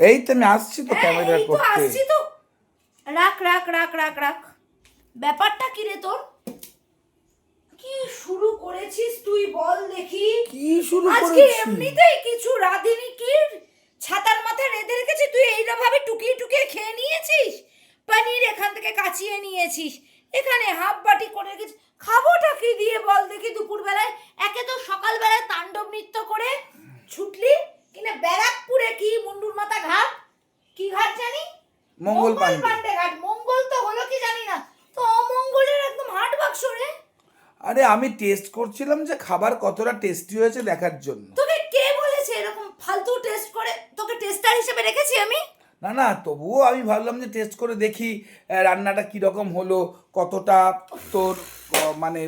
এই তো আমি আসছি তো ক্যামেরা এই তো করতে। আসছি তো। রাখ রাখ রাখ রাখ রাখ। ব্যাপারটা কি রে তোর? কি শুরু করেছিস তুই বল দেখি। কি শুরু আজকে করেছি? এমনিতেই কিছু রাঁধেনি, কি ছাতার মাথায় রেঁধে রেখেছি, তুই এইরকম ভাবে টুকিয়ে টুকিয়ে খেয়ে নিয়েছিস। পনির এখান থেকে কাচিয়ে নিয়েছিস, এখানে হাফ বাটি করে রেখেছিস। খাবোটা কি দিয়ে বল দেখি দুপুরবেলায়? একে তো সকালবেলায় তাণ্ডব নৃত্য করে ছুটলি কিনা ব্যারাকপুরে, কি মুন্ডুর মাথা ঘাট, কি ঘাট জানি, মঙ্গল পান্ডে ঘাট। মঙ্গল তো হলো কি জানি না, তো অমঙ্গলের একদম হাট বাক্স রে। আরে আমি টেস্ট করছিলাম যে খাবার কতটা টেস্টি হয়েছে দেখার জন্য। তোকে কে বলেছে এরকম ফালতু টেস্ট করে? তোকে টেস্টার হিসেবে রেখেছি আমি? না না, তবুও আমি ভাবলাম যে টেস্ট করে দেখি রান্নাটা কীরকম হলো, কতটা তোর মানে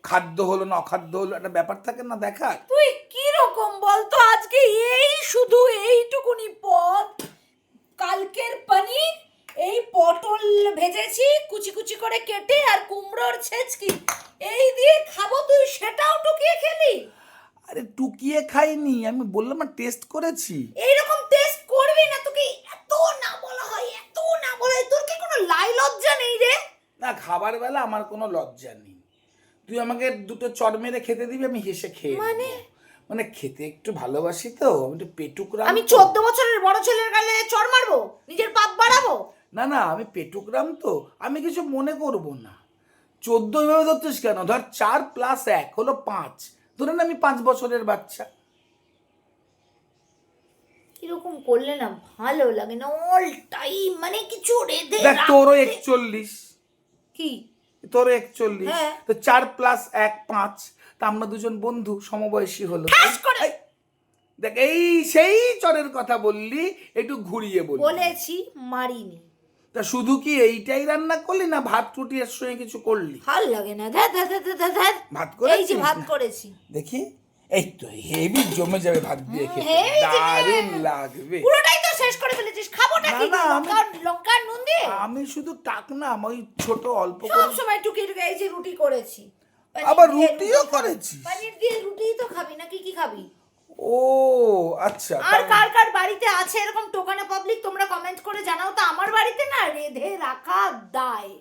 খাদ্য হলো না অখাদ্য হলো, একটা ব্যাপার থাকে না দেখার। তুই কি রকম বলতো? আজকে এই শুধু এইটুকুনি পদ, কালকের পনির, এই পটল ভেজেছি কুচি কুচি করে কেটে, আর কুমড়োর ছেচকি, এই দিয়ে খাবো, তুই সেটাও টুকিয়ে খেলি? আরে টুকিয়ে খাইনি, আমি বললাম না টেস্ট করেছি। এইরকম টেস্ট করবি না, তোকে এত না বলা হয়, এত না বলা হয়, তোর কি কোনো লাই লজ্জা নেই রে? না, খাবার বেলা আমার কোনো লজ্জা নেই। তুই আমাকে দুটো চড় মেরে খেতে দিবি, আমি হেসে খেয়ে মানে? নেবো। মানে খেতে একটু ভালোবাসি তো, আমি একটু পেটুকরাম। আমি 14 বছরের বড় ছেলের গালে চড় মারবো? নিজের পাপ বাড়াবো? না না, আমি পেটুকরাম তো, আমি কিছু মনে করব না। 14 এভাবে ধরছিস কেন? ধর 4 + 1 হলো 5, ধরেন আমি 5 বছরের বাচ্চা। কিরকম করলে না ভালো লাগে না, অল টাইম মানে কিছু রেঁধে দেখ তোরও 41, কি তোরও 41, হ্যাঁ। তো 4 + 1 5, তা আমরা দুজন বন্ধু সমবয়সী হলো। ঠাস করে এই, দেখ এই সেই চরের কথা বললি, একটু ঘুরিয়ে বললি। বলেছি, মারিনি। তা শুধু কি এইটাই রান্না করলি না ভাত রুটি এর সঙ্গে কিছু করলি? ভাল লাগে না, ধ্যাৎ ধ্যাৎ ধ্যাৎ ধ্যাৎ ধ্যাৎ। ভাত এই করেছিস? যে ভাত করেছি, দেখি, এই তো হেভি জমে যাবে ভাত দিয়ে খেতে, হেভি জমে দারুণ যাবে। লাগবে। পুরোটাই তো শেষ করে ফেলেছিস, খাবোটা না কি না, দিয়ে? আমি- লঙ্কা নুন দিয়ে? আমি শুধু টাকনাম, ওই ছোট অল্প সব করে। সময় টুকি টুকি। এই যে রুটি করেছি, পনির আবার দিয়ে রুটিও রুটি খাবি। করেছিস? পনির দিয়ে রুটিই তো খাবি, নাকি কি খাবি? ও আচ্ছা, আর কার কার বাড়িতে আছে এরকম টোকানা পাবলিক? তোমরা কমেন্ট করে জানাও তো। আমার বাড়িতে না রেঁধে রাখা দায়।